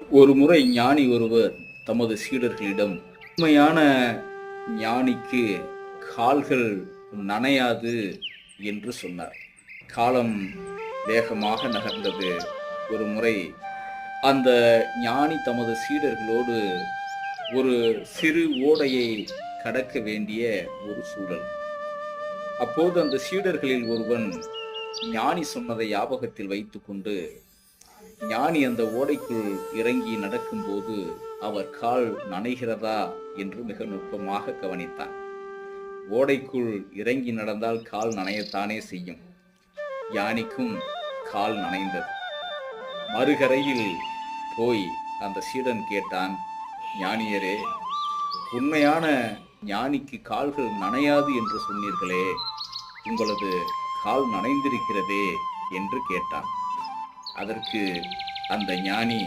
ஒரு முறை ஞானி ஒருவர் தமது சீடர்களிடம், உண்மையான ஞானிக்கு கால்கள் நனையாது என்று சொன்னார். காலம் வேகமாக நகர்ந்தது. ஒரு முறை அந்த ஞானி தமது சீடர்களோடு ஒரு சிறு ஓடையை கடக்க வேண்டிய ஒரு சூழல். அப்போது அந்த சீடர்களில் ஒருவன் ஞானி சொன்னதை ஞாபகத்தில் வைத்துக்கொண்டு, ஞானி அந்த ஓடைக்குள் இறங்கி நடக்கும்போது அவர் கால் நனைகிறதா என்று மிக நுட்பமாக கவனித்தான். ஓடைக்குள் இறங்கி நடந்தால் கால் நனையத்தானே செய்யும். ஞானிக்கும் கால் நனைந்தது. மறுகரையில் போய் அந்த சீடன் கேட்டான், ஞானியரே, உண்மையான ஞானிக்கு கால்கள் நனையாது என்று சொன்னீர்களே, உங்களது கால் நனைந்திருக்கிறதே என்று கேட்டான். அதற்கு அந்த ஞானி